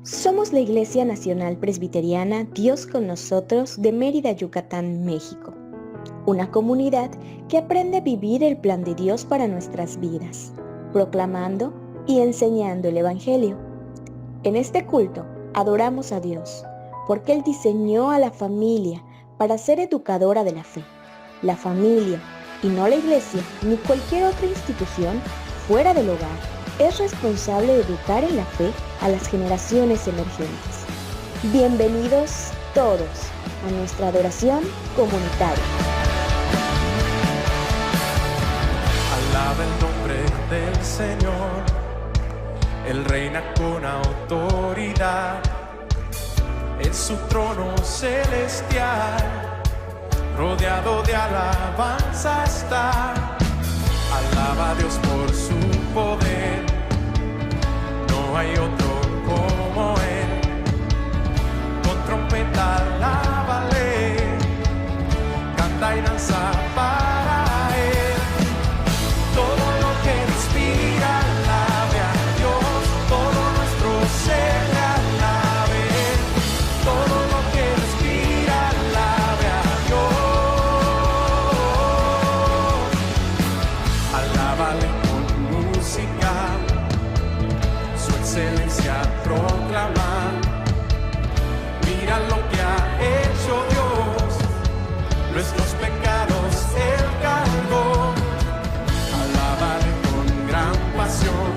Somos la Iglesia Nacional Presbiteriana Dios con Nosotros de Mérida, Yucatán, México. Una comunidad que aprende a vivir el plan de Dios para nuestras vidas, proclamando y enseñando el Evangelio. En este culto adoramos a Dios, porque Él diseñó a la familia para ser educadora de la fe. La familia, y no la iglesia ni cualquier otra institución fuera del hogar, es responsable de educar en la fe a las generaciones emergentes. Bienvenidos todos a nuestra adoración comunitaria. Alaba el nombre del Señor, Él reina con autoridad, en su trono celestial, rodeado de alabanza está. Alaba a Dios por su poder, no hay otro como Él. Con trompeta alábale, canta y danza para Él. Todo lo que respira alabe a Dios, todo nuestro ser le alabe. Todo lo que respira alabe a Dios. Alábale con música, su excelencia proclama. Mira lo que ha hecho Dios, nuestros pecados Él cargó. Alábale con gran pasión,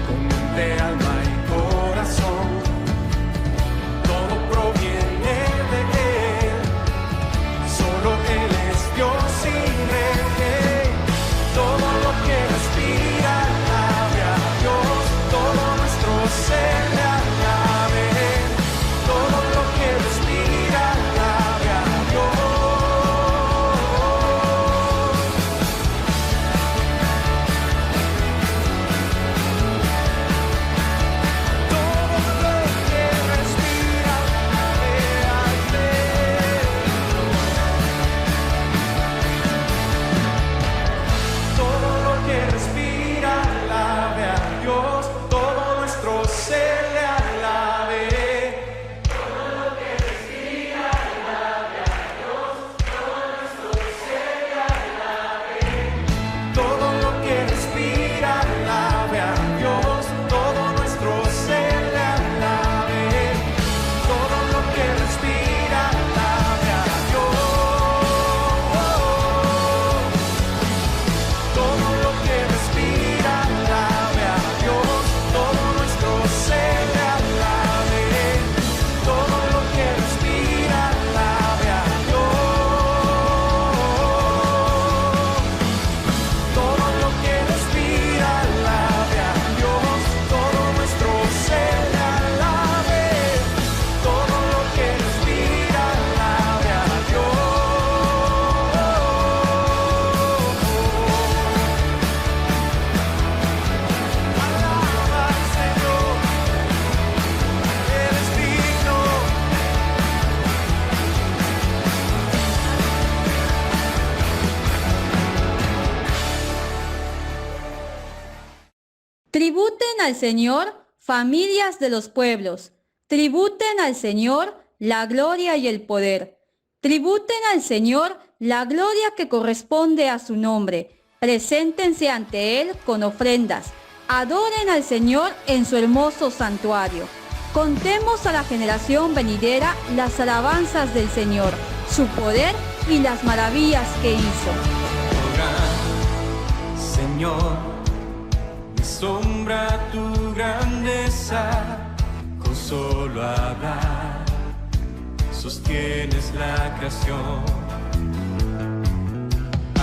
con mente, alma y corazón. Todo proviene de Él, solo Él es Dios y Rey. Todo lo que respira alabe a Dios, todo nuestro ser le alabe. Todo lo que respira alabe a todo lo que respira alabe a Dios, todo nuestro ser le alabe. Todo lo que respira alabe a Dios, todo nuestro ser le alabe. Todo lo que respira alabe a Dios, todo nuestro ser le alabe. Todo lo que respira alabe a Dios. Todo lo que respira alabe a Dios, todo nuestro ser le alabe. Todo lo que respira alabe a Dios. Todo lo que respira alabe a Dios, todo nuestro ser le alabe. Todo lo que respira alabe a Dios. Alaba al Señor, Él es digno. Tributen al Señor, familias de los pueblos. Tributen al Señor la gloria y el poder. Tributen al Señor la gloria que corresponde a su nombre. Preséntense ante Él con ofrendas. Adoren al Señor en su hermoso santuario. Contemos a la generación venidera las alabanzas del Señor, su poder y las maravillas que hizo. Señor, mi sombra tu grandeza, con solo hablar sostienes la creación.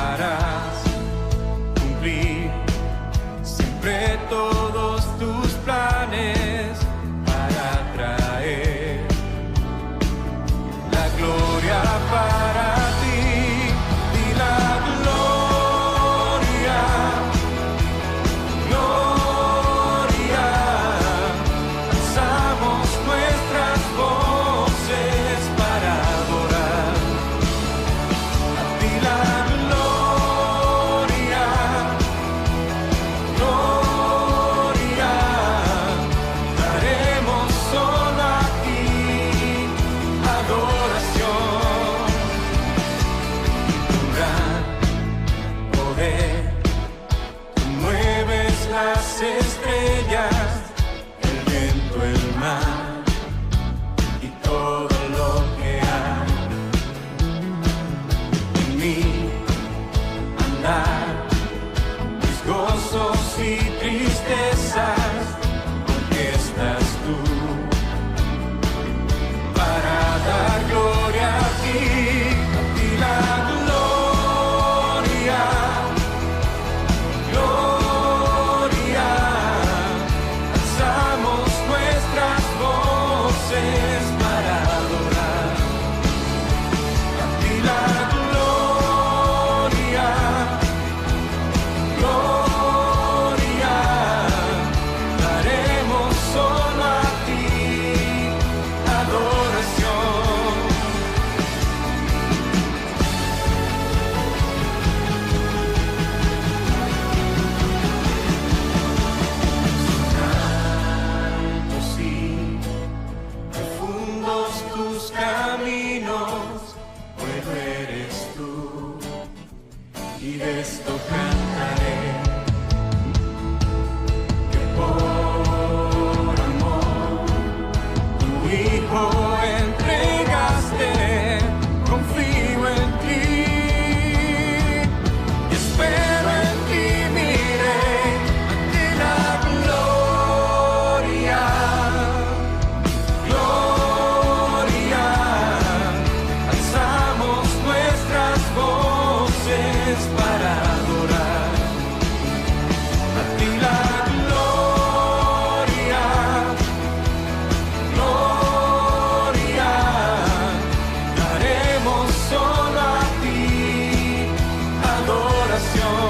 Harás cumplir siempre todos tus planes para traer la gloria para ti y la gloria. Gloria, usamos nuestras voces para adorar a ti la gloria, gloria. lo entregaste, confío en ti. Y espero en ti, mi Rey, ante la gloria. Gloria, alzamos nuestras voces para adorar a ti la gloria. Gloria, daremos solo a ti adoración.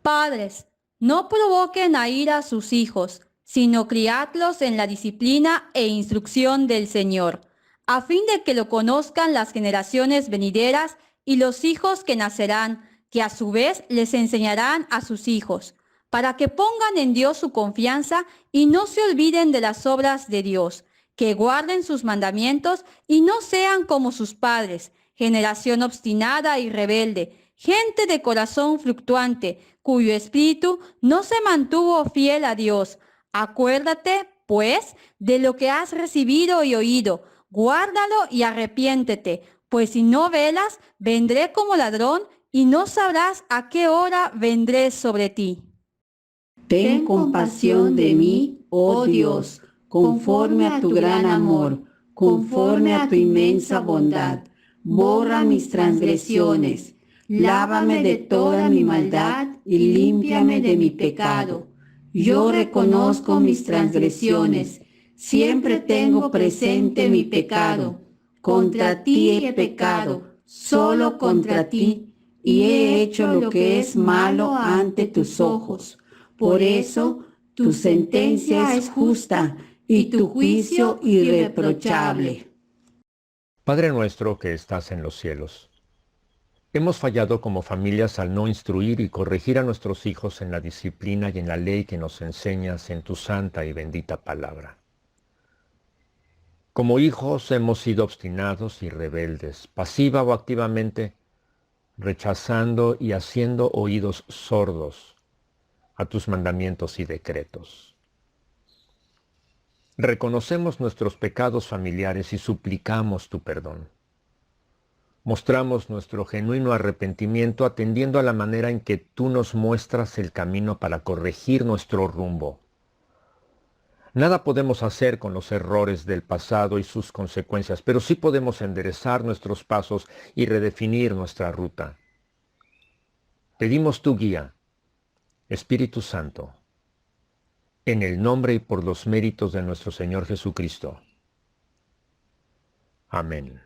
Padres, no provoquen a ira a sus hijos, sino criadlos en la disciplina e instrucción del Señor, a fin de que lo conozcan las generaciones venideras y los hijos que nacerán, que a su vez les enseñarán a sus hijos, para que pongan en Dios su confianza y no se olviden de las obras de Dios, que guarden sus mandamientos y no sean como sus padres, generación obstinada y rebelde, gente de corazón fluctuante, cuyo espíritu no se mantuvo fiel a Dios. Acuérdate, pues, de lo que has recibido y oído, guárdalo y arrepiéntete, pues si no velas, vendré como ladrón y no sabrás a qué hora vendré sobre ti. Ten compasión de mí, oh Dios, conforme a tu gran amor, conforme a tu inmensa bondad. Borra mis transgresiones, lávame de toda mi maldad y límpiame de mi pecado. Yo reconozco mis transgresiones, siempre tengo presente mi pecado. Contra ti he pecado, solo contra ti, y he hecho lo que es malo ante tus ojos. Por eso, tu sentencia es justa y tu juicio irreprochable. Padre nuestro que estás en los cielos, hemos fallado como familias al no instruir y corregir a nuestros hijos en la disciplina y en la ley que nos enseñas en tu santa y bendita palabra. Como hijos hemos sido obstinados y rebeldes, pasiva o activamente, rechazando y haciendo oídos sordos a tus mandamientos y decretos. Reconocemos nuestros pecados familiares y suplicamos tu perdón. Mostramos nuestro genuino arrepentimiento atendiendo a la manera en que tú nos muestras el camino para corregir nuestro rumbo. Nada podemos hacer con los errores del pasado y sus consecuencias, pero sí podemos enderezar nuestros pasos y redefinir nuestra ruta. Pedimos tu guía, Espíritu Santo, en el nombre y por los méritos de nuestro Señor Jesucristo. Amén.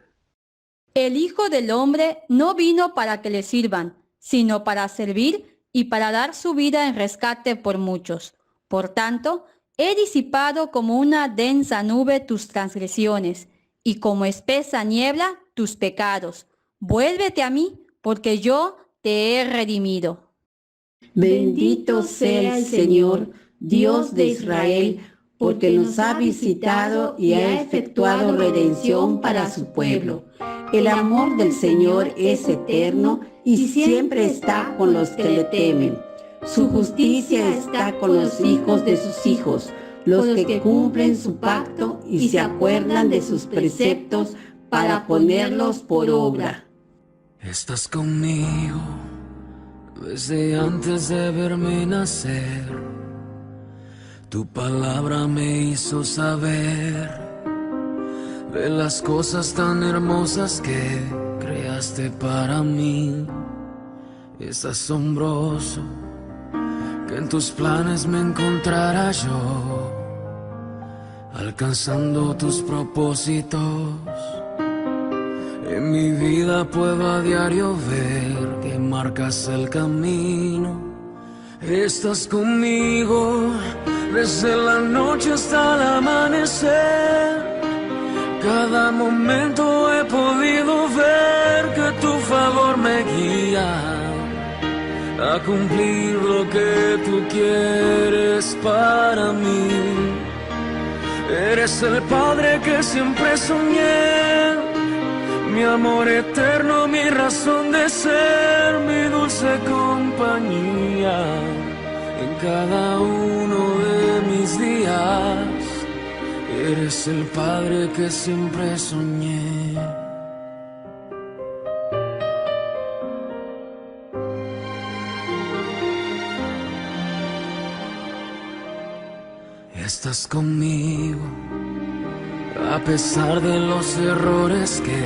El Hijo del Hombre no vino para que le sirvan, sino para servir y para dar su vida en rescate por muchos. Por tanto, he disipado como una densa nube tus transgresiones, y como espesa niebla tus pecados. Vuélvete a mí, porque yo te he redimido. Bendito sea el Señor, Dios de Israel, porque nos ha visitado y ha efectuado redención para su pueblo. El amor del Señor es eterno y siempre está con los que le temen. Su justicia está con los hijos de sus hijos, los que cumplen su pacto y se acuerdan de sus preceptos para ponerlos por obra. Estás conmigo desde antes de verme nacer. Tu palabra me hizo saber de las cosas tan hermosas que creaste para mí. Es asombroso que en tus planes me encontrara yo, alcanzando tus propósitos. En mi vida puedo a diario ver que marcas el camino. Estás conmigo desde la noche hasta el amanecer. Cada momento he podido ver que tu favor me guía a cumplir lo que tú quieres para mí. Eres el Padre que siempre soñé, mi amor eterno, mi razón de ser, mi dulce compañía en cada uno de mis días. Eres el Padre que siempre soñé. Estás conmigo a pesar de los errores que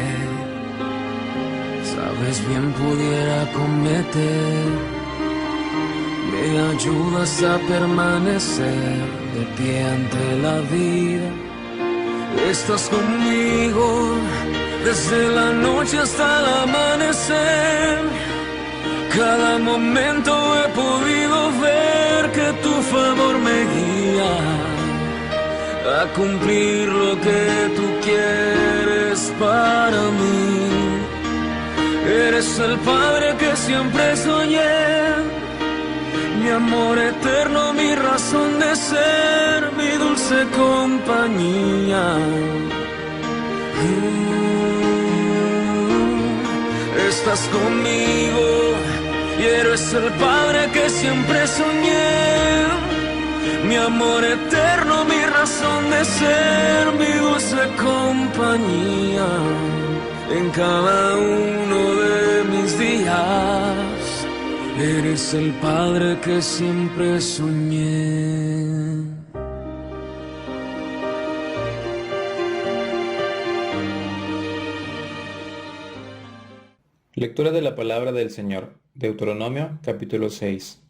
sabes bien pudiera cometer. Me ayudas a permanecer de pie ante la vida. Estás conmigo desde la noche hasta el amanecer. Cada momento he podido ver que tu favor me guía a cumplir lo que tú quieres para mí. Eres el Padre que siempre soñé, mi amor eterno, mi razón de ser, mi dulce compañía. Estás conmigo y eres el Padre que siempre soñé, mi amor eterno, mi razón de ser, mi dulce compañía en cada uno de mis días. Eres el Padre que siempre soñé. Lectura de la palabra del Señor. Deuteronomio capítulo 6.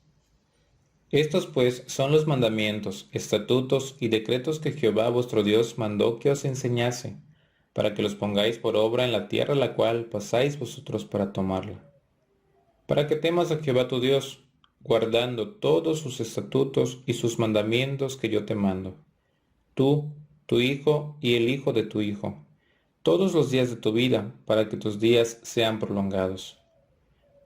Estos pues son los mandamientos, estatutos y decretos que Jehová vuestro Dios mandó que os enseñase, para que los pongáis por obra en la tierra la cual pasáis vosotros para tomarla. Para que temas a Jehová tu Dios, guardando todos sus estatutos y sus mandamientos que yo te mando, tú, tu hijo y el hijo de tu hijo, todos los días de tu vida, para que tus días sean prolongados.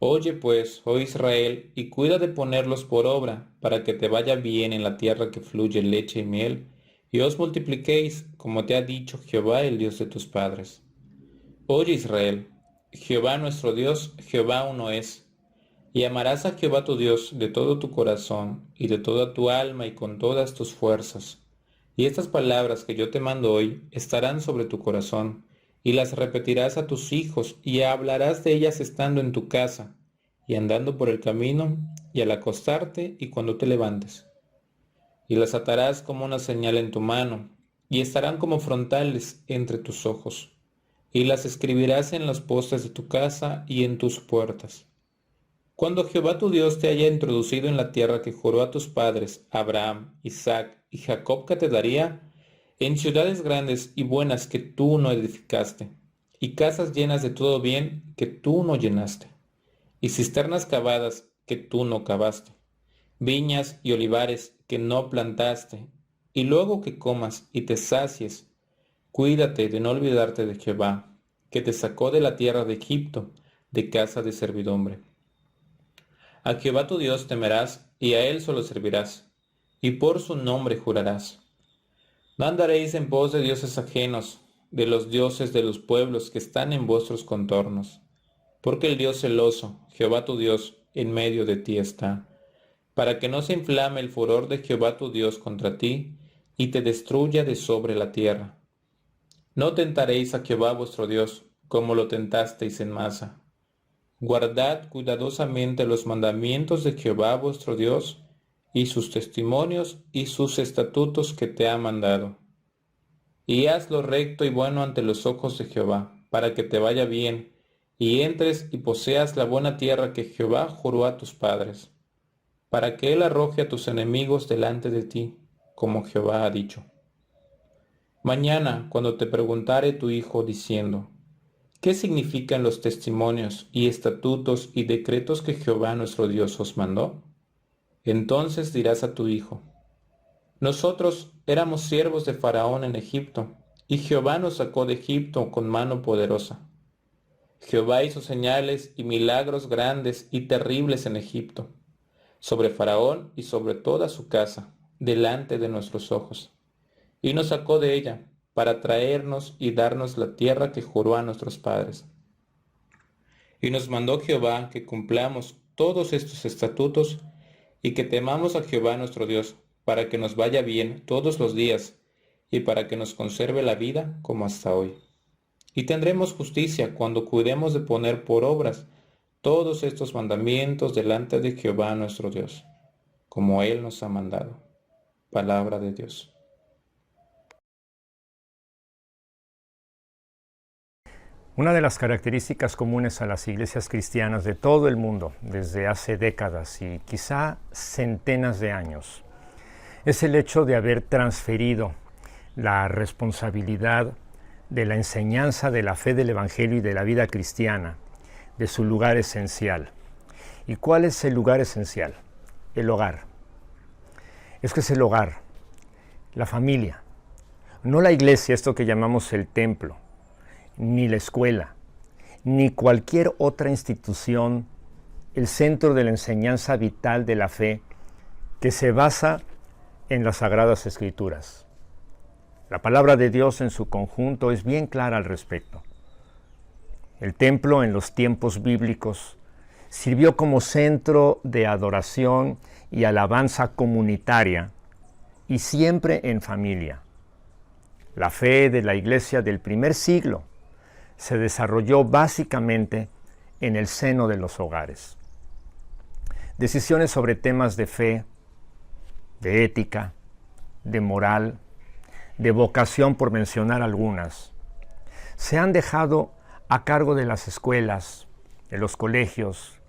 Oye pues, oh Israel, y cuida de ponerlos por obra, para que te vaya bien en la tierra que fluye leche y miel, y os multipliquéis, como te ha dicho Jehová, el Dios de tus padres. Oye Israel, Jehová nuestro Dios, Jehová uno es, y amarás a Jehová tu Dios de todo tu corazón, y de toda tu alma, y con todas tus fuerzas. Y estas palabras que yo te mando hoy estarán sobre tu corazón, y las repetirás a tus hijos, y hablarás de ellas estando en tu casa, y andando por el camino, y al acostarte, y cuando te levantes. Y las atarás como una señal en tu mano, y estarán como frontales entre tus ojos, y las escribirás en los postes de tu casa y en tus puertas. Cuando Jehová tu Dios te haya introducido en la tierra que juró a tus padres, Abraham, Isaac y Jacob, que te daría, en ciudades grandes y buenas que tú no edificaste, y casas llenas de todo bien que tú no llenaste, y cisternas cavadas que tú no cavaste, viñas y olivares que no plantaste, y luego que comas y te sacies, cuídate de no olvidarte de Jehová, que te sacó de la tierra de Egipto, de casa de servidumbre. A Jehová tu Dios temerás, y a él solo servirás, y por su nombre jurarás. No andaréis en pos de dioses ajenos, de los dioses de los pueblos que están en vuestros contornos, porque el Dios celoso, Jehová tu Dios, en medio de ti está, para que no se inflame el furor de Jehová tu Dios contra ti, y te destruya de sobre la tierra. No tentaréis a Jehová vuestro Dios, como lo tentasteis en Masa. Guardad cuidadosamente los mandamientos de Jehová vuestro Dios, y sus testimonios y sus estatutos que te ha mandado. Y haz lo recto y bueno ante los ojos de Jehová, para que te vaya bien, y entres y poseas la buena tierra que Jehová juró a tus padres, para que él arroje a tus enemigos delante de ti, como Jehová ha dicho. Mañana, cuando te preguntare tu hijo diciendo, ¿qué significan los testimonios y estatutos y decretos que Jehová nuestro Dios os mandó? Entonces dirás a tu hijo, nosotros éramos siervos de Faraón en Egipto, y Jehová nos sacó de Egipto con mano poderosa. Jehová hizo señales y milagros grandes y terribles en Egipto, sobre Faraón y sobre toda su casa, delante de nuestros ojos. y nos sacó de ella para traernos y darnos la tierra que juró a nuestros padres. Y nos mandó Jehová que cumplamos todos estos estatutos y que temamos a Jehová nuestro Dios, para que nos vaya bien todos los días y para que nos conserve la vida como hasta hoy. Y tendremos justicia cuando cuidemos de poner por obras todos estos mandamientos delante de Jehová nuestro Dios, como Él nos ha mandado. Palabra de Dios. Una de las características comunes a las iglesias cristianas de todo el mundo, desde hace décadas y quizá centenas de años, es el hecho de haber transferido la responsabilidad de la enseñanza de la fe del Evangelio y de la vida cristiana de su lugar esencial. ¿Y cuál es el lugar esencial? El hogar. Es que es el hogar, la familia, no la iglesia, esto que llamamos el templo, ni la escuela, ni cualquier otra institución, el centro de la enseñanza vital de la fe que se basa en las Sagradas Escrituras. La palabra de Dios en su conjunto es bien clara al respecto. El templo en los tiempos bíblicos sirvió como centro de adoración y alabanza comunitaria y siempre en familia. La fe de la iglesia del primer siglo se desarrolló básicamente en el seno de los hogares. Decisiones sobre temas de fe, de ética, de moral, de vocación, por mencionar algunas, se han dejado a cargo de las escuelas, de los colegios,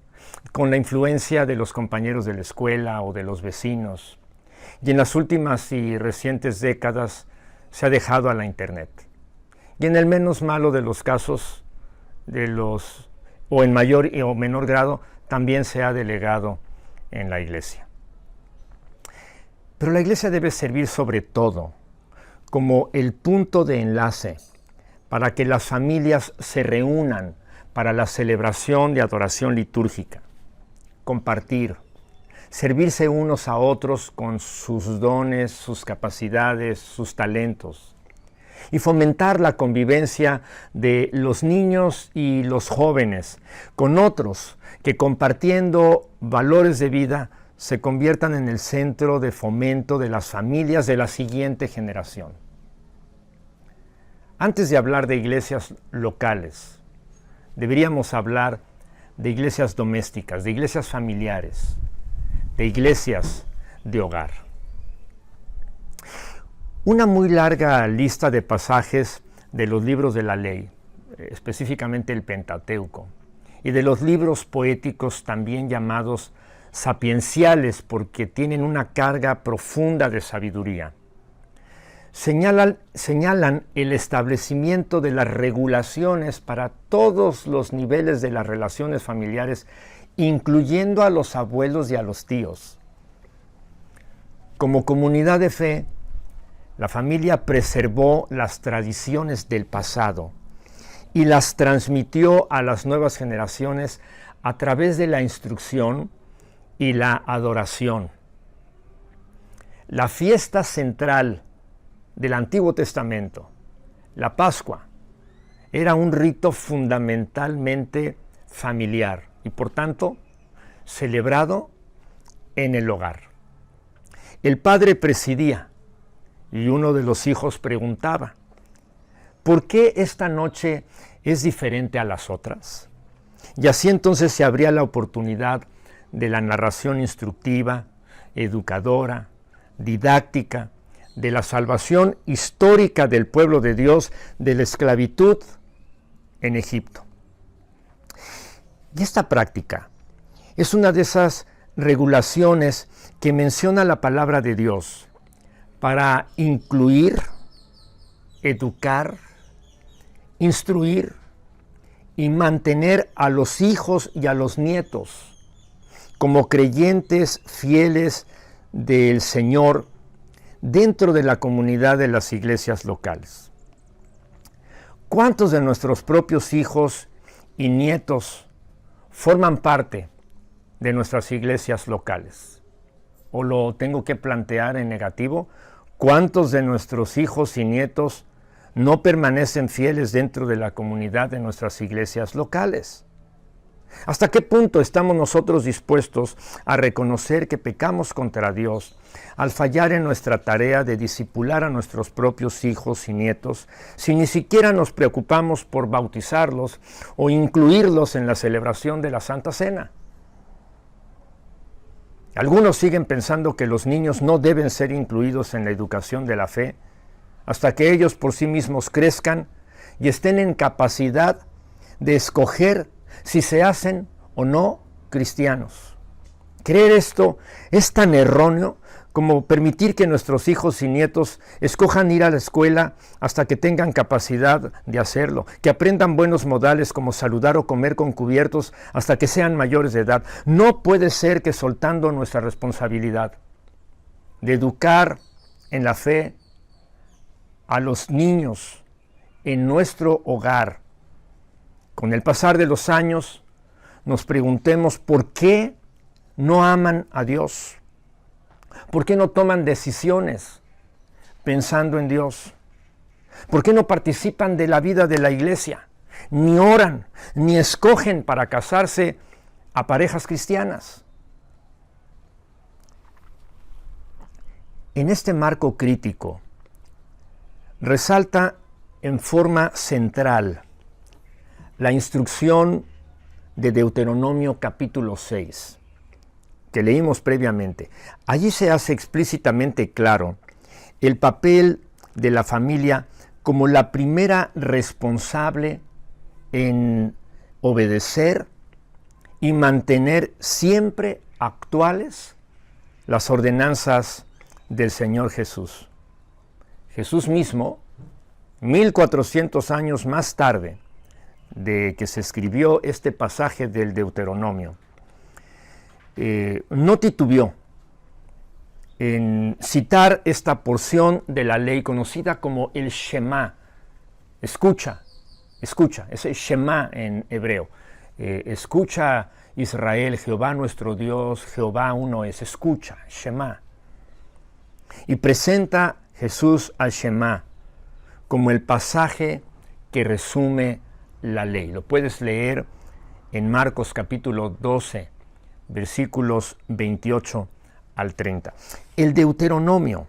con la influencia de los compañeros de la escuela o de los vecinos, y en las últimas y recientes décadas se ha dejado a la Internet. Y en el menos malo de los casos, o en mayor o menor grado, también se ha delegado en la iglesia. Pero la iglesia debe servir sobre todo como el punto de enlace para que las familias se reúnan para la celebración de adoración litúrgica, compartir, servirse unos a otros con sus dones, sus capacidades, sus talentos, y fomentar la convivencia de los niños y los jóvenes con otros que, compartiendo valores de vida, se conviertan en el centro de fomento de las familias de la siguiente generación. Antes de hablar de iglesias locales, deberíamos hablar de iglesias domésticas, de iglesias familiares, de iglesias de hogar. Una muy larga lista de pasajes de los libros de la ley, específicamente el Pentateuco, y de los libros poéticos también llamados sapienciales porque tienen una carga profunda de sabiduría, señalan el establecimiento de las regulaciones para todos los niveles de las relaciones familiares, incluyendo a los abuelos y a los tíos. Como comunidad de fe, la familia preservó las tradiciones del pasado y las transmitió a las nuevas generaciones a través de la instrucción y la adoración. La fiesta central del Antiguo Testamento, la Pascua, era un rito fundamentalmente familiar y por tanto celebrado en el hogar. El padre presidía y uno de los hijos preguntaba: ¿por qué esta noche es diferente a las otras? Y así entonces se abría la oportunidad de la narración instructiva, educadora, didáctica, de la salvación histórica del pueblo de Dios de la esclavitud en Egipto. Y esta práctica es una de esas regulaciones que menciona la palabra de Dios para incluir, educar, instruir y mantener a los hijos y a los nietos como creyentes fieles del Señor dentro de la comunidad de las iglesias locales. ¿Cuántos de nuestros propios hijos y nietos forman parte de nuestras iglesias locales? ¿O lo tengo que plantear en negativo? ¿Cuántos de nuestros hijos y nietos no permanecen fieles dentro de la comunidad de nuestras iglesias locales? ¿Hasta qué punto estamos nosotros dispuestos a reconocer que pecamos contra Dios al fallar en nuestra tarea de discipular a nuestros propios hijos y nietos, si ni siquiera nos preocupamos por bautizarlos o incluirlos en la celebración de la Santa Cena? Algunos siguen pensando que los niños no deben ser incluidos en la educación de la fe hasta que ellos por sí mismos crezcan y estén en capacidad de escoger si se hacen o no cristianos. Creer esto es tan erróneo como permitir que nuestros hijos y nietos escojan ir a la escuela hasta que tengan capacidad de hacerlo, que aprendan buenos modales como saludar o comer con cubiertos hasta que sean mayores de edad. No puede ser que soltando nuestra responsabilidad de educar en la fe a los niños en nuestro hogar, con el pasar de los años nos preguntemos por qué no aman a Dios, por qué no toman decisiones pensando en Dios, por qué no participan de la vida de la iglesia, ni oran, ni escogen para casarse a parejas cristianas. En este marco crítico resalta en forma central la instrucción de Deuteronomio capítulo 6, que leímos previamente. Allí se hace explícitamente claro el papel de la familia como la primera responsable en obedecer y mantener siempre actuales las ordenanzas del Señor Jesús. Jesús mismo, 1400 años más tarde de que se escribió este pasaje del Deuteronomio, no titubeó en citar esta porción de la ley conocida como el Shema. Escucha, es el Shema en hebreo. Escucha, Israel, Jehová nuestro Dios, Jehová uno es. Escucha, Shema. Y presenta Jesús al Shema como el pasaje que resume la ley. Lo puedes leer en Marcos capítulo 12, versículos 28 al 30. El Deuteronomio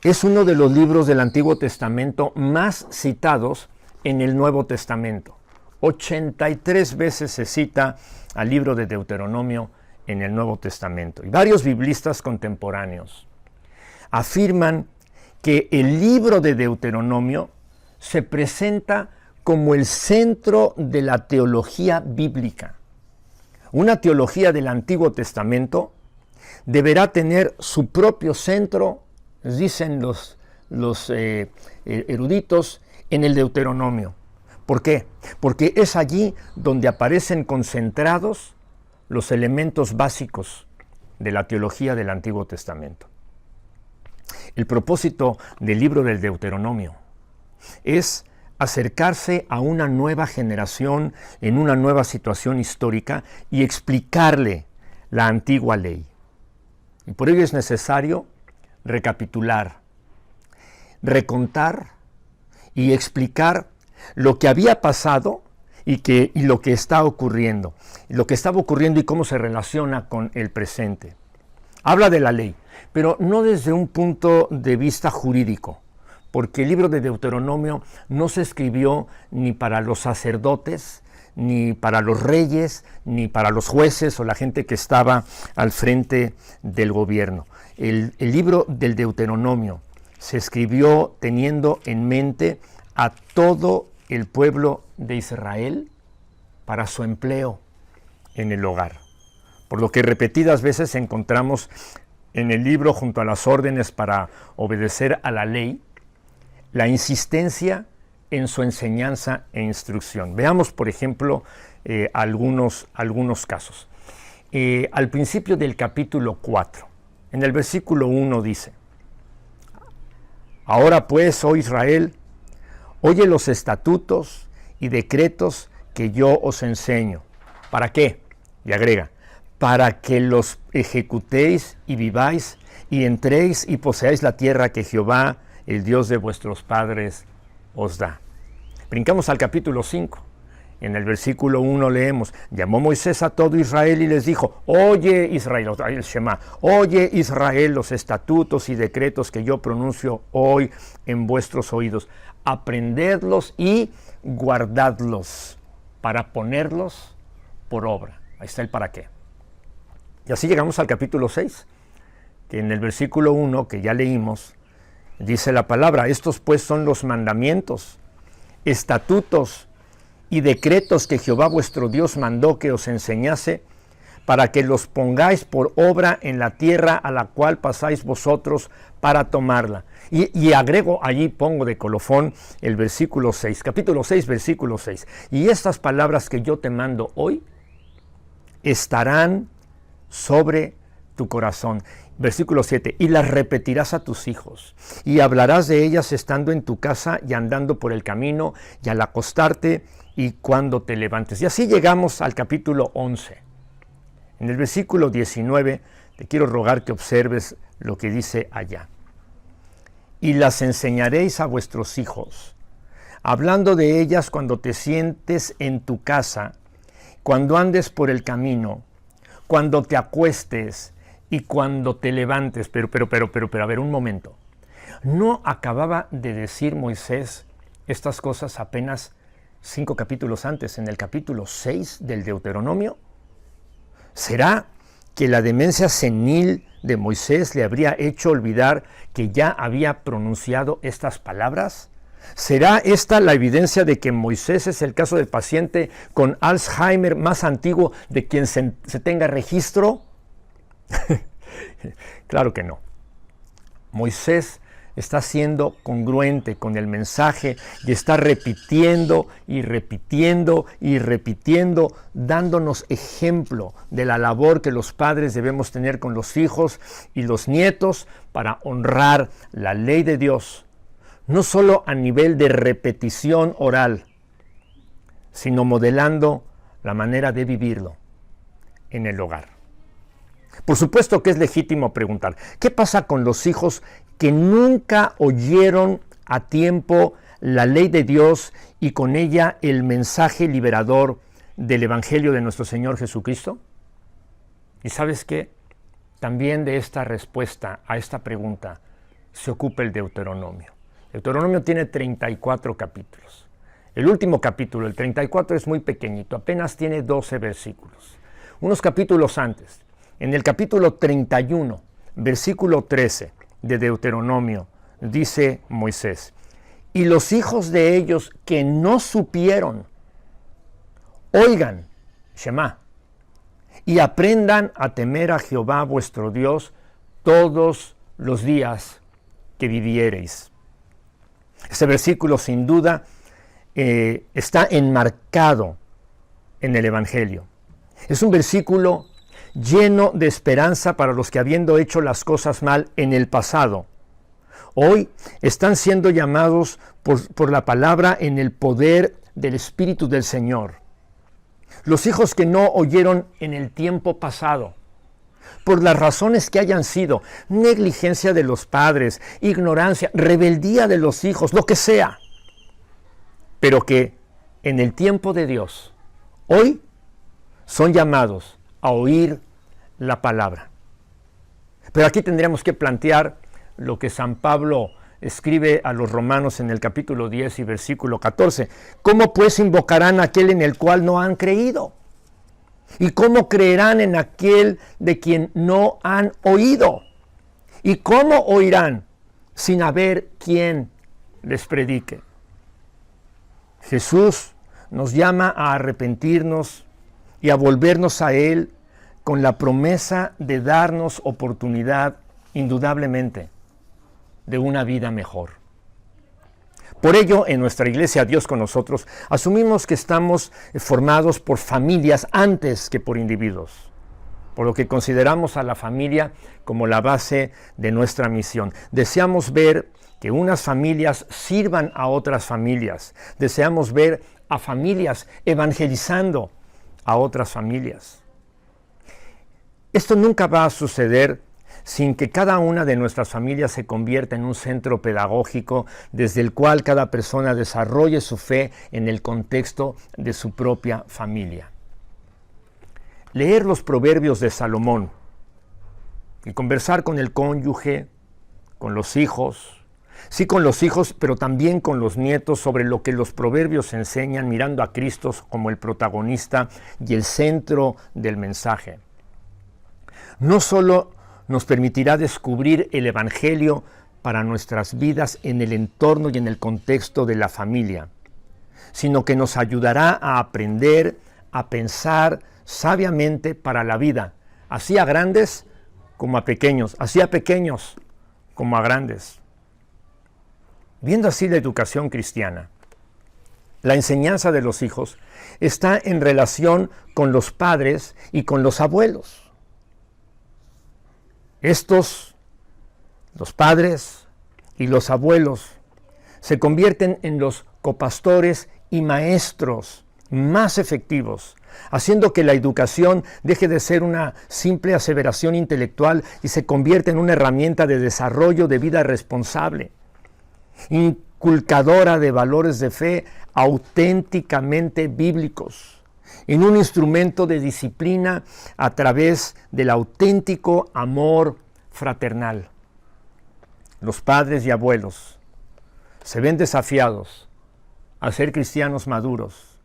es uno de los libros del Antiguo Testamento más citados en el Nuevo Testamento. 83 veces se cita al libro de Deuteronomio en el Nuevo Testamento. Y varios biblistas contemporáneos afirman que el libro de Deuteronomio se presenta como el centro de la teología bíblica. Una teología del Antiguo Testamento deberá tener su propio centro, dicen los eruditos, en el Deuteronomio. ¿Por qué? Porque es allí donde aparecen concentrados los elementos básicos de la teología del Antiguo Testamento. El propósito del libro del Deuteronomio es acercarse a una nueva generación en una nueva situación histórica y explicarle la antigua ley. Y por ello es necesario recapitular, recontar y explicar lo que había pasado y lo que está ocurriendo, lo que estaba ocurriendo y cómo se relaciona con el presente. Habla de la ley, pero no desde un punto de vista jurídico, porque el libro de Deuteronomio no se escribió ni para los sacerdotes, ni para los reyes, ni para los jueces o la gente que estaba al frente del gobierno. El libro del Deuteronomio se escribió teniendo en mente a todo el pueblo de Israel para su empleo en el hogar. Por lo que repetidas veces encontramos en el libro, junto a las órdenes para obedecer a la ley, la insistencia en su enseñanza e instrucción. Veamos, por ejemplo, algunos casos. Al principio del capítulo 4, en el versículo 1 dice: Ahora pues, oh Israel, oye los estatutos y decretos que yo os enseño. ¿Para qué? Y agrega: para que los ejecutéis y viváis, y entréis y poseáis la tierra que Jehová, el Dios de vuestros padres, os da. Brincamos al capítulo 5. En el versículo 1 leemos: llamó Moisés a todo Israel y les dijo: oye Israel, el Shema, oye Israel, los estatutos y decretos que yo pronuncio hoy en vuestros oídos. Aprendedlos y guardadlos para ponerlos por obra. Ahí está el para qué. Y así llegamos al capítulo 6, que en el versículo 1 que ya leímos, dice la palabra: estos pues son los mandamientos, estatutos y decretos que Jehová vuestro Dios mandó que os enseñase, para que los pongáis por obra en la tierra a la cual pasáis vosotros para tomarla. Y agrego, allí pongo de colofón el versículo 6, capítulo 6, versículo 6. Y estas palabras que yo te mando hoy estarán sobre tu corazón. Versículo 7, y las repetirás a tus hijos, y hablarás de ellas estando en tu casa y andando por el camino, y al acostarte y cuando te levantes. Y así llegamos al capítulo 11. En el versículo 19, te quiero rogar que observes lo que dice allá. Y las enseñaréis a vuestros hijos, hablando de ellas cuando te sientes en tu casa, cuando andes por el camino, cuando te acuestes y cuando te levantes. Pero, a ver, un momento. ¿No acababa de decir Moisés estas cosas apenas 5 capítulos antes, en el capítulo 6 del Deuteronomio? ¿Será que la demencia senil de Moisés le habría hecho olvidar que ya había pronunciado estas palabras? ¿Será esta la evidencia de que Moisés es el caso del paciente con Alzheimer más antiguo de quien se tenga registro? Claro que no. Moisés está siendo congruente con el mensaje y está repitiendo y repitiendo y repitiendo, dándonos ejemplo de la labor que los padres debemos tener con los hijos y los nietos para honrar la ley de Dios, no solo a nivel de repetición oral, sino modelando la manera de vivirlo en el hogar. Por supuesto que es legítimo preguntar, ¿qué pasa con los hijos que nunca oyeron a tiempo la ley de Dios y con ella el mensaje liberador del Evangelio de nuestro Señor Jesucristo? ¿Y sabes qué? También de esta respuesta a esta pregunta se ocupa el Deuteronomio. Deuteronomio tiene 34 capítulos. El último capítulo, el 34, es muy pequeñito, apenas tiene 12 versículos. Unos capítulos antes, en el capítulo 31, versículo 13 de Deuteronomio, dice Moisés: y los hijos de ellos que no supieron, oigan, Shema, y aprendan a temer a Jehová vuestro Dios todos los días que viviereis. Este versículo sin duda está enmarcado en el Evangelio. Es un versículo lleno de esperanza para los que, habiendo hecho las cosas mal en el pasado, hoy están siendo llamados por la palabra en el poder del Espíritu del Señor. Los hijos que no oyeron en el tiempo pasado, por las razones que hayan sido, negligencia de los padres, ignorancia, rebeldía de los hijos, lo que sea, pero que en el tiempo de Dios, hoy son llamados a oír la palabra. Pero aquí tendríamos que plantear lo que San Pablo escribe a los romanos en el capítulo 10 y versículo 14. ¿Cómo pues invocarán a aquel en el cual no han creído? ¿Y cómo creerán en aquel de quien no han oído? ¿Y cómo oirán sin haber quien les predique? Jesús nos llama a arrepentirnos y a volvernos a Él con la promesa de darnos oportunidad, indudablemente, de una vida mejor. Por ello, en nuestra iglesia Dios con nosotros, asumimos que estamos formados por familias antes que por individuos, por lo que consideramos a la familia como la base de nuestra misión. Deseamos ver que unas familias sirvan a otras familias. Deseamos ver a familias evangelizando a otras familias. Esto nunca va a suceder sin que cada una de nuestras familias se convierta en un centro pedagógico desde el cual cada persona desarrolle su fe en el contexto de su propia familia. Leer los proverbios de Salomón y conversar con el cónyuge, con los hijos, sí con los hijos, pero también con los nietos sobre lo que los proverbios enseñan, mirando a Cristo como el protagonista y el centro del mensaje. No solo nos permitirá descubrir el Evangelio para nuestras vidas en el entorno y en el contexto de la familia, sino que nos ayudará a aprender, a pensar sabiamente para la vida, así a grandes como a pequeños, así a pequeños como a grandes. Viendo así la educación cristiana, la enseñanza de los hijos está en relación con los padres y con los abuelos. Estos, los padres y los abuelos, se convierten en los copastores y maestros más efectivos, haciendo que la educación deje de ser una simple aseveración intelectual y se convierta en una herramienta de desarrollo de vida responsable, inculcadora de valores de fe auténticamente bíblicos, en un instrumento de disciplina a través del auténtico amor fraternal. Los padres y abuelos se ven desafiados a ser cristianos maduros.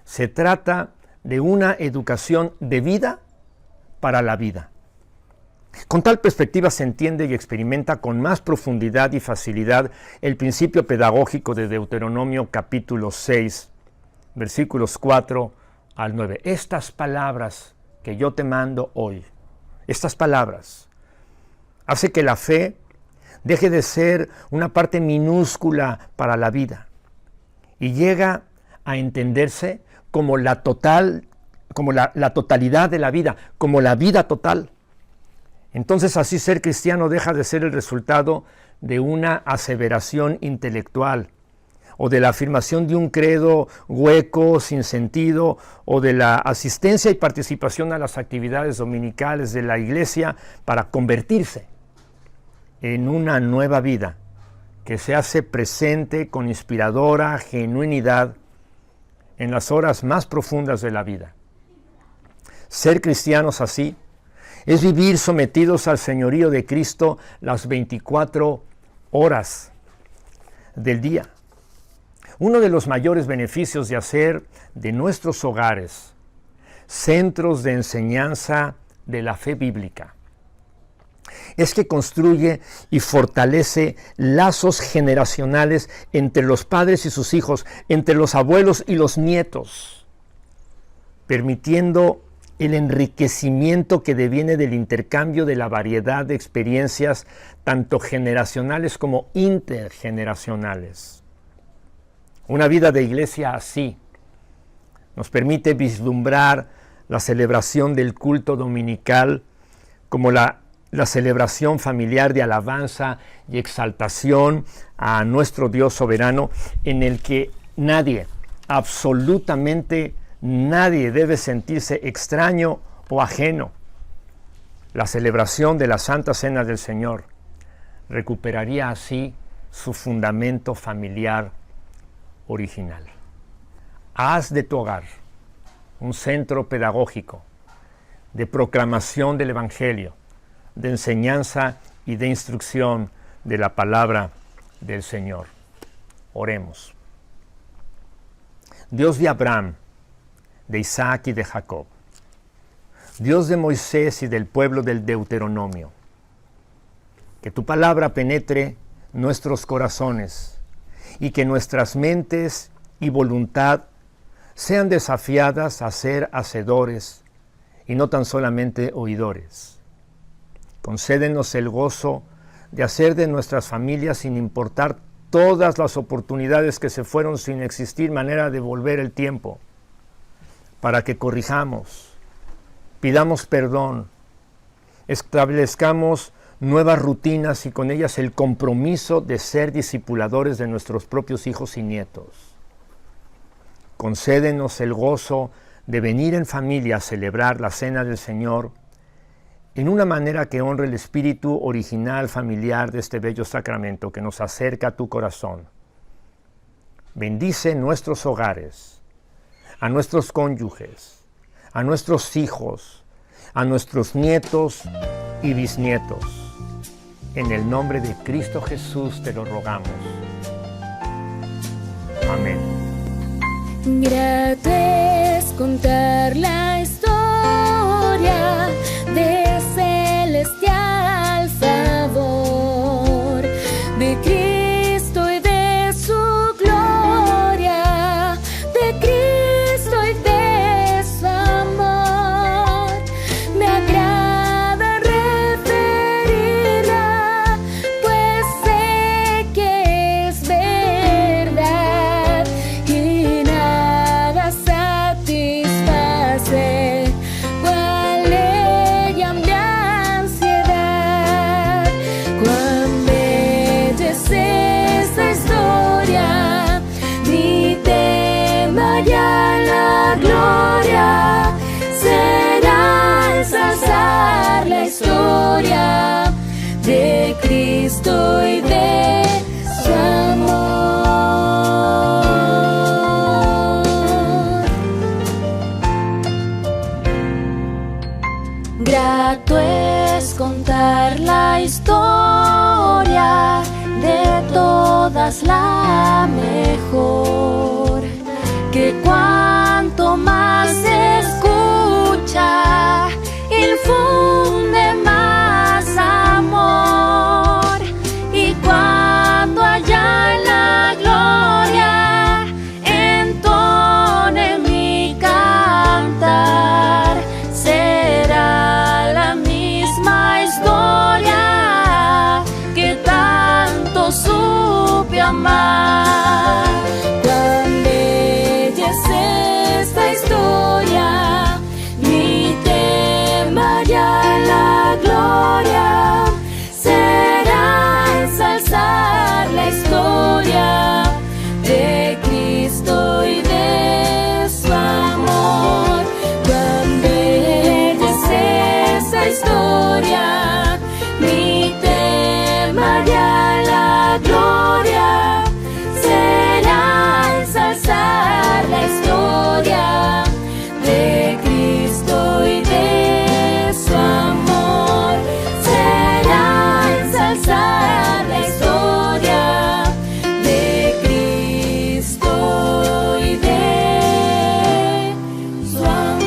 Se trata de una educación de vida para la vida. Con tal perspectiva se entiende y experimenta con más profundidad y facilidad el principio pedagógico de Deuteronomio capítulo 6, versículos 4 al 9. Estas palabras que yo te mando hoy, estas palabras, hace que la fe deje de ser una parte minúscula para la vida y llega a entenderse como la totalidad de la vida, como la vida total. Entonces así ser cristiano deja de ser el resultado de una aseveración intelectual o de la afirmación de un credo hueco, sin sentido, o de la asistencia y participación a las actividades dominicales de la iglesia para convertirse en una nueva vida que se hace presente con inspiradora genuinidad en las horas más profundas de la vida. Ser cristianos así es vivir sometidos al señorío de Cristo las 24 horas del día. Uno de los mayores beneficios de hacer de nuestros hogares centros de enseñanza de la fe bíblica es que construye y fortalece lazos generacionales entre los padres y sus hijos, entre los abuelos y los nietos, permitiendo el enriquecimiento que deviene del intercambio de la variedad de experiencias, tanto generacionales como intergeneracionales. Una vida de iglesia así nos permite vislumbrar la celebración del culto dominical como la celebración familiar de alabanza y exaltación a nuestro Dios soberano, en el que nadie, absolutamente nadie debe sentirse extraño o ajeno. La celebración de la Santa Cena del Señor recuperaría así su fundamento familiar original. Haz de tu hogar un centro pedagógico de proclamación del Evangelio, de enseñanza y de instrucción de la palabra del Señor. Oremos. Dios de Abraham, de Isaac y de Jacob, Dios de Moisés y del pueblo del Deuteronomio, que tu palabra penetre nuestros corazones y que nuestras mentes y voluntad sean desafiadas a ser hacedores y no tan solamente oidores. Concédenos el gozo de hacer de nuestras familias, sin importar todas las oportunidades que se fueron sin existir manera de volver el tiempo, para que corrijamos, pidamos perdón, establezcamos nuevas rutinas y con ellas el compromiso de ser discipuladores de nuestros propios hijos y nietos. Concédenos el gozo de venir en familia a celebrar la Cena del Señor en una manera que honre el espíritu original familiar de este bello sacramento que nos acerca a tu corazón. Bendice nuestros hogares, a nuestros cónyuges, a nuestros hijos, a nuestros nietos y bisnietos. En el nombre de Cristo Jesús te lo rogamos. Amén. Grato es contar la historia de celestial favor de Cristo y de su gloria, de Cristo y de su amor. Me agrada referirla, pues sé que es verdad y nada satisface cual ella mi ansiedad. Cuán bella es esta historia, mi tema ya la gloria será ensalzar la historia de Cristo y de su amor. Grato es contar la historia de todas la mejor, que cuanto más se escucha, infunde más amor, y cuando allá en la gloria entone mi cantar, será la misma historia que tanto supe amar. Cuán bella es esta historia, mi tema ya la gloria será ensalzar la historia de Cristo y de su amor. Cuán bella es esta historia, mi tema ya la gloria será ensalzar la historia de Cristo y de su amor. Será ensalzar la historia de Cristo y de su amor.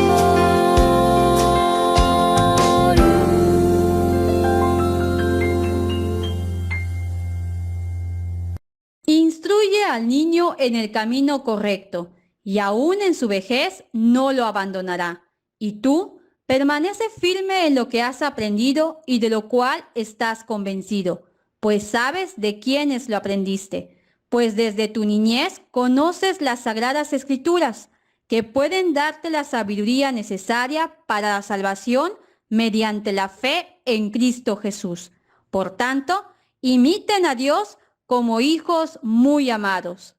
Instruye al niño en el camino correcto, y aún en su vejez no lo abandonará. Y tú, permanece firme en lo que has aprendido y de lo cual estás convencido, pues sabes de quiénes lo aprendiste, pues desde tu niñez conoces las sagradas escrituras, que pueden darte la sabiduría necesaria para la salvación mediante la fe en Cristo Jesús. Por tanto, imiten a Dios como hijos muy amados.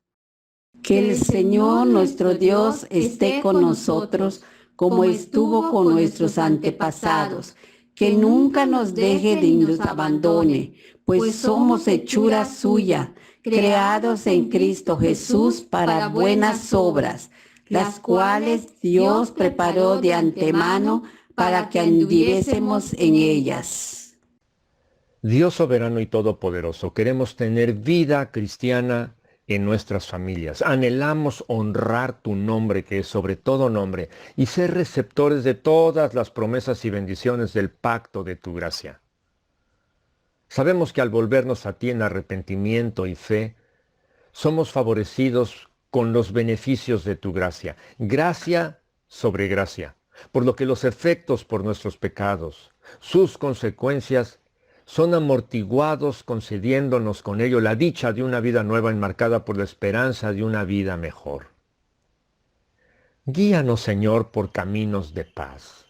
Que el Señor nuestro Dios esté con nosotros como estuvo con nuestros antepasados, que nunca nos deje ni nos abandone, pues somos hechura suya, creados en Cristo Jesús para buenas obras, las cuales Dios preparó de antemano para que anduviésemos en ellas. Dios soberano y todopoderoso, queremos tener vida cristiana en nuestras familias. Anhelamos honrar tu nombre, que es sobre todo nombre, y ser receptores de todas las promesas y bendiciones del pacto de tu gracia. Sabemos que al volvernos a ti en arrepentimiento y fe, somos favorecidos con los beneficios de tu gracia, gracia sobre gracia, por lo que los efectos por nuestros pecados, sus consecuencias, son amortiguados, concediéndonos con ello la dicha de una vida nueva enmarcada por la esperanza de una vida mejor. Guíanos, Señor, por caminos de paz.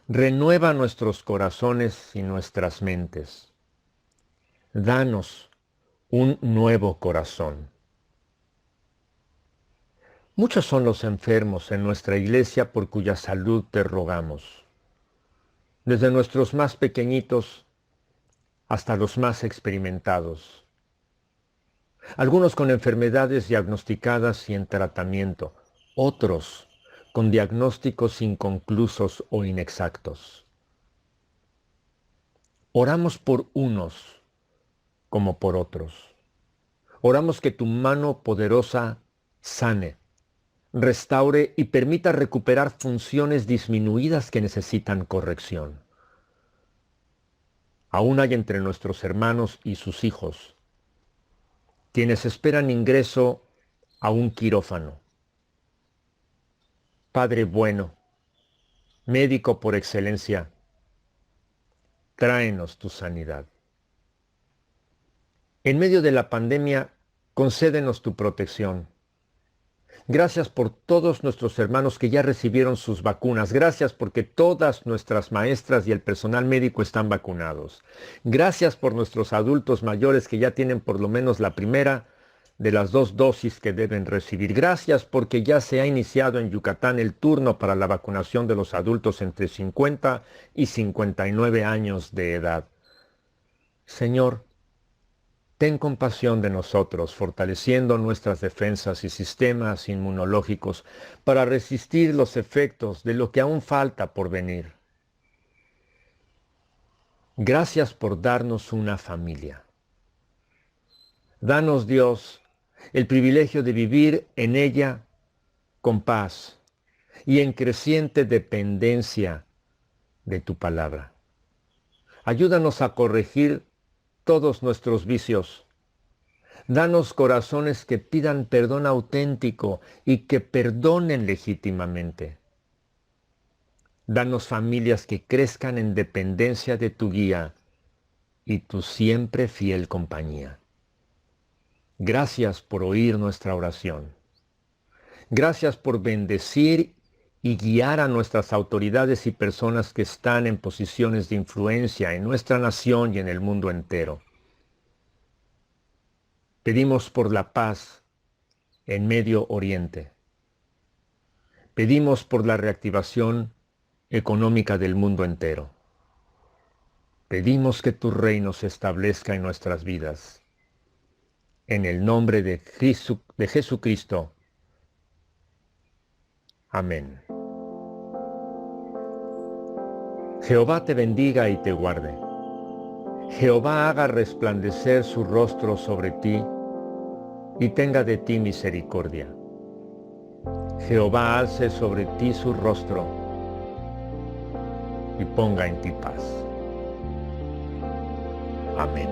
Renueva nuestros corazones y nuestras mentes. Danos un nuevo corazón. Muchos son los enfermos en nuestra iglesia por cuya salud te rogamos. desde nuestros más pequeñitos hasta los más experimentados. Algunos con enfermedades diagnosticadas y en tratamiento, otros con diagnósticos inconclusos o inexactos. Oramos por unos como por otros. Oramos que tu mano poderosa sane, restaure y permita recuperar funciones disminuidas que necesitan corrección. Aún hay entre nuestros hermanos y sus hijos quienes esperan ingreso a un quirófano. Padre bueno, médico por excelencia, tráenos tu sanidad. En medio de la pandemia, concédenos tu protección. Gracias por todos nuestros hermanos que ya recibieron sus vacunas. Gracias porque todas nuestras maestras y el personal médico están vacunados. Gracias por nuestros adultos mayores que ya tienen por lo menos la primera de las 2 dosis que deben recibir. Gracias porque ya se ha iniciado en Yucatán el turno para la vacunación de los adultos entre 50 y 59 años de edad. Señor, ten compasión de nosotros, fortaleciendo nuestras defensas y sistemas inmunológicos para resistir los efectos de lo que aún falta por venir. Gracias por darnos una familia. Danos, Dios, el privilegio de vivir en ella con paz y en creciente dependencia de tu palabra. Ayúdanos a corregir todos nuestros vicios. Danos corazones que pidan perdón auténtico y que perdonen legítimamente. Danos familias que crezcan en dependencia de tu guía y tu siempre fiel compañía. Gracias por oír nuestra oración. Gracias por bendecir y guiar a nuestras autoridades y personas que están en posiciones de influencia en nuestra nación y en el mundo entero. Pedimos por la paz en Medio Oriente. Pedimos por la reactivación económica del mundo entero. Pedimos que tu reino se establezca en nuestras vidas. En el nombre de Jesucristo. Amén. Jehová te bendiga y te guarde. Jehová haga resplandecer su rostro sobre ti y tenga de ti misericordia. Jehová alce sobre ti su rostro y ponga en ti paz. Amén.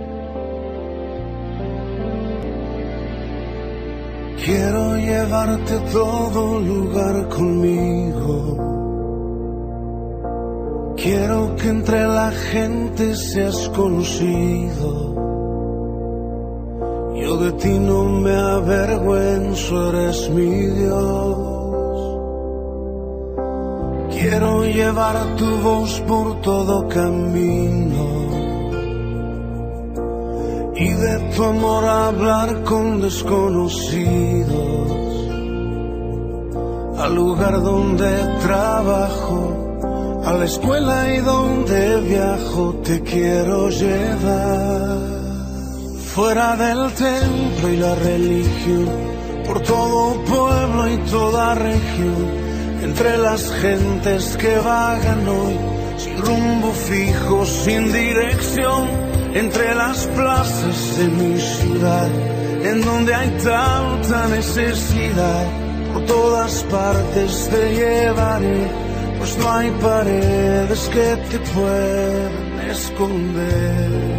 Quiero llevarte a todo lugar conmigo. Quiero que entre la gente seas conocido. Yo de ti no me avergüenzo, eres mi Dios. Quiero llevar tu voz por todo camino y de tu amor hablar con desconocidos. Al lugar donde trabajo, a la escuela y donde viajo, te quiero llevar. Fuera del templo y la religión, por todo pueblo y toda región, entre las gentes que vagan hoy, sin rumbo fijo, sin dirección, entre las plazas de mi ciudad, en donde hay tanta necesidad, por todas partes te llevaré, pues no hay paredes que te puedan esconder.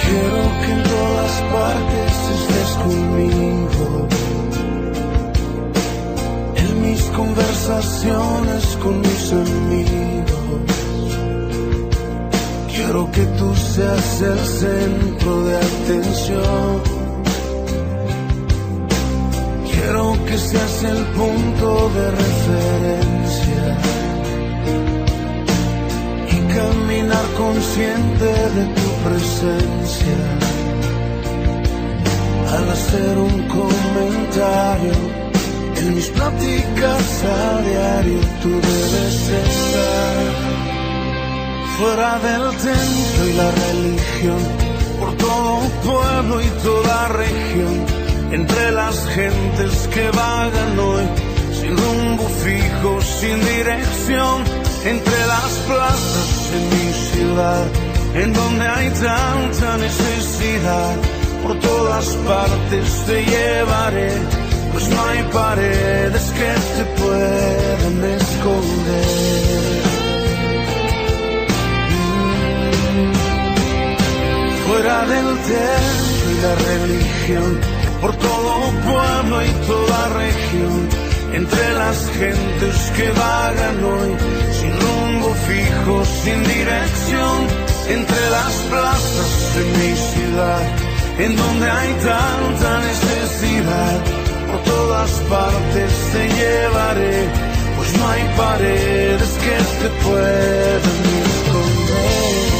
Quiero que en todas partes estés conmigo, en mis conversaciones con mis amigos. Quiero que tú seas el centro de atención. Quiero que seas el punto de referencia y caminar consciente de tu presencia. Al hacer un comentario en mis pláticas a diario, tú debes estar fuera del templo y la religión, por todo pueblo y toda región, entre las gentes que vagan hoy, sin rumbo fijo, sin dirección, entre las plazas de mi ciudad, en donde hay tanta necesidad. Por todas partes te llevaré, pues no hay paredes que te puedan esconder. Fuera del templo y la religión, por todo pueblo y toda región, entre las gentes que vagan hoy, sin rumbo fijo, sin dirección, entre las plazas de mi ciudad, en donde hay tanta necesidad, por todas partes te llevaré, pues no hay paredes que te puedan esconder.